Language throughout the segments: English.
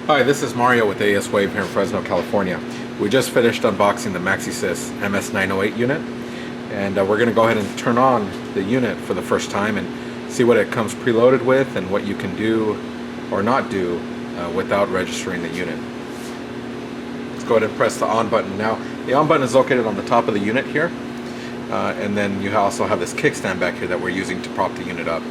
Hi, this is Mario with AESwave here in Fresno, California. We just finished unboxing the Maxisys MS908 unit, and we're going to go ahead and turn on the unit for the first time and see what it comes preloaded with and what you can do or not do without registering the unit. Let's go ahead and press the on button. Now, the on button is located on the top of the unit here, and then you also have this kickstand back here that we're using to prop the unit up.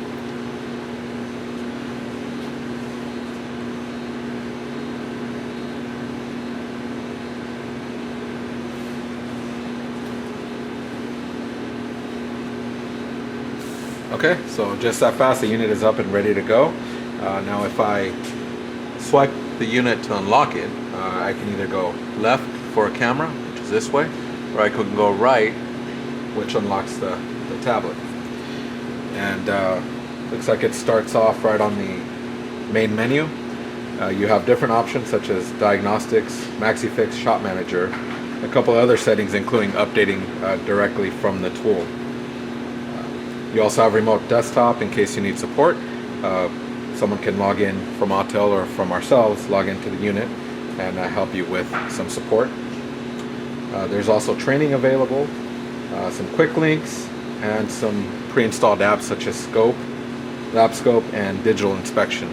Okay, so just that fast, the unit is up and ready to go. Now if I swipe the unit to unlock it, I can either go left for a camera, which is this way, or I can go right, which unlocks the tablet. And looks like it starts off right on the main menu. You have different options such as diagnostics, MaxiFix, shop manager, a couple of other settings including updating directly from the tool. You also have remote desktop in case you need support. Someone can log in from Autel or from ourselves, log into the unit and help you with some support. There's also training available, some quick links, and some pre-installed apps such as Scope, Lab Scope, and Digital Inspection.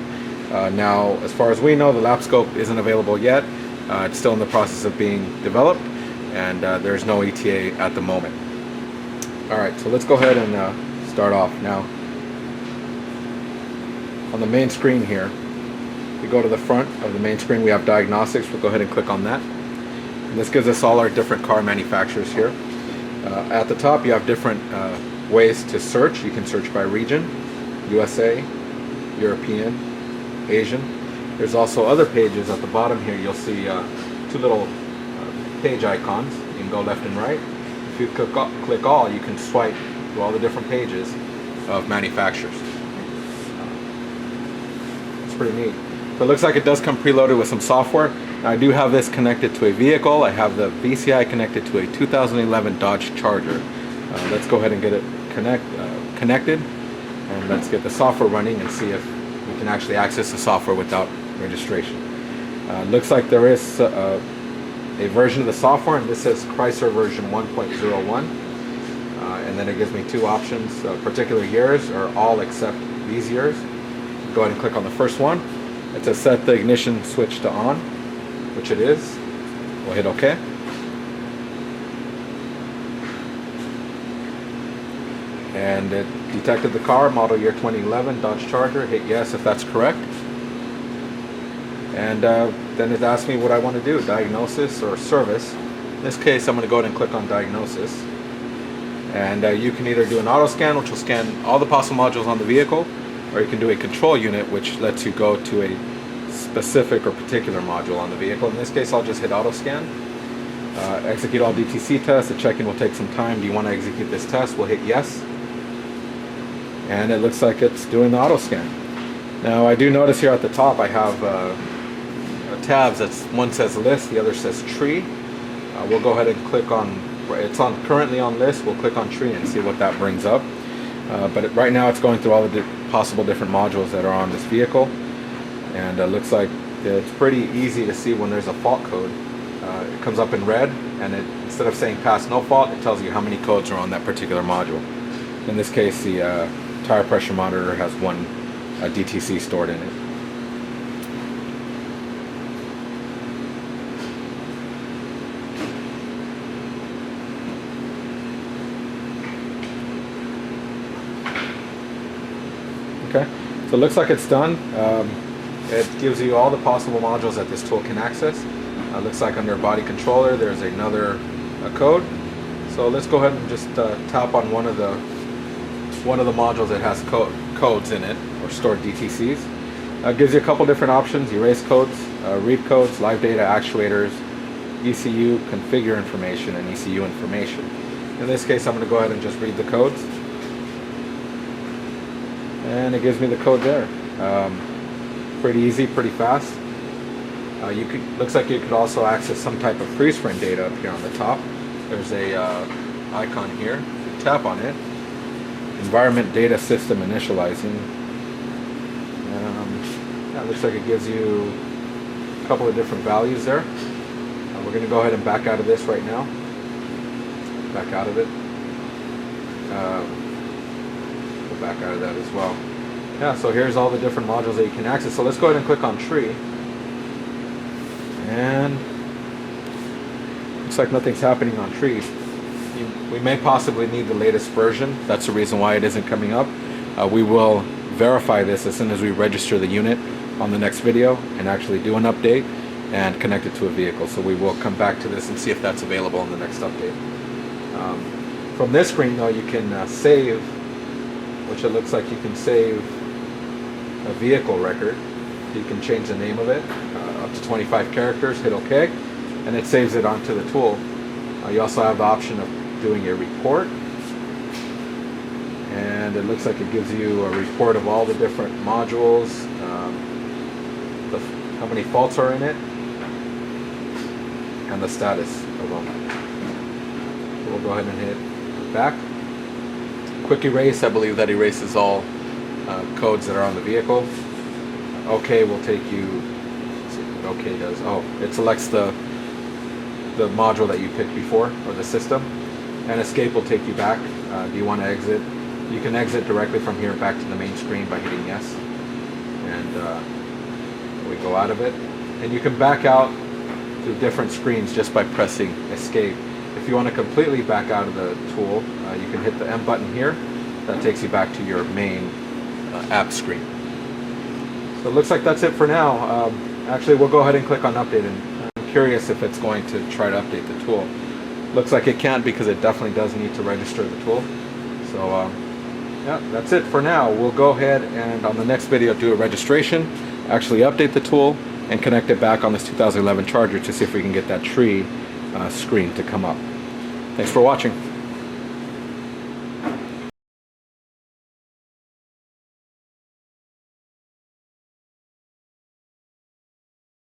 Now, as far as we know, the Lab Scope isn't available yet. It's still in the process of being developed, and there's no ETA at the moment. Alright, so let's go ahead and start off. Now, on the main screen here, we go to the front of the main screen, we have diagnostics. We'll go ahead and click on that. And this gives us all our different car manufacturers here. At the top, you have different ways to search. You can search by region, USA, European, Asian. There's also other pages at the bottom here. You'll see two little page icons. You can go left and right. If you click all, you can swipe through all the different pages of manufacturers. It's pretty neat. So it looks like it does come preloaded with some software. Now, I do have this connected to a vehicle. I have the VCI connected to a 2011 Dodge Charger. Let's go ahead and get it connected, and let's get the software running and see if we can actually access the software without registration. Looks like there is a version of the software, and this says Chrysler version 1.01. And then it gives me two options, particular years or all except these years. Go ahead and click on the first one. It says set the ignition switch to on, which it is. We'll hit OK. And it detected the car, model year 2011 Dodge Charger. Hit yes if that's correct. And then it asks me what I want to do, diagnosis or service. In this case, I'm going to go ahead and click on diagnosis. And you can either do an auto scan, which will scan all the possible modules on the vehicle, or you can do a control unit, which lets you go to a specific or particular module on the vehicle. In this case, I'll just hit auto scan. Execute all DTC tests. The check-in will take some time. Do you want to execute this test? We'll hit yes. And it looks like it's doing the auto scan. Now, I do notice here at the top I have tabs. One says list, the other says tree. We'll go ahead and click on. It's currently on list. We'll click on tree and see what that brings up. But right now it's going through all the possible different modules that are on this vehicle, and it looks like it's pretty easy to see when there's a fault code. It comes up in red, and instead of saying pass no fault, it tells you how many codes are on that particular module. In this case, the tire pressure monitor has one DTC stored in it. Okay, so it looks like it's done. It gives you all the possible modules that this tool can access. Looks like under body controller there's another code. So let's go ahead and just tap on one of the modules that has codes in it, or stored DTCs. Gives you a couple different options: erase codes, read codes, live data, actuators, ECU, configure information, and ECU information. In this case, I'm going to go ahead and just read the codes. And it gives me the code there. Pretty easy, pretty fast. Looks like you could also access some type of freeze frame data up here on the top. There's a icon here. If you tap on it, environment data system initializing. That looks like it gives you couple of different values there. We're going to go ahead and back out of this right now. Back out of it. Go back out of that as well. Yeah, so here's all the different modules that you can access. So let's go ahead and click on tree. And looks like nothing's happening on tree. We may possibly need the latest version. That's the reason why it isn't coming up. We will verify this as soon as we register the unit on the next video and actually do an update and connect it to a vehicle. So we will come back to this and see if that's available in the next update. From this screen though, you can save, which it looks like you can save a vehicle record. You can change the name of it up to 25 characters, hit OK, and it saves it onto the tool. You also have the option of doing a report, and it looks like it gives you a report of all the different modules, how many faults are in it, and the status of them. So we'll go ahead and hit back. Quick erase, I believe that erases all codes that are on the vehicle. OK will take you, let's see what OK does. Oh, it selects the module that you picked before, or the system, and escape will take you back. Do you want to exit? You can exit directly from here back to the main screen by hitting yes, and we go out of it. And you can back out to different screens just by pressing escape. If you want to completely back out of the tool, you can hit the M button here. That takes you back to your main app screen. So it looks like that's it for now. Actually, we'll go ahead and click on update, and I'm curious if it's going to try to update the tool. Looks like it can't, because it definitely does need to register the tool. So yeah, that's it for now. We'll go ahead and on the next video do a registration, actually update the tool, and connect it back on this 2011 Charger to see if we can get that tree screen to come up. Thanks for watching.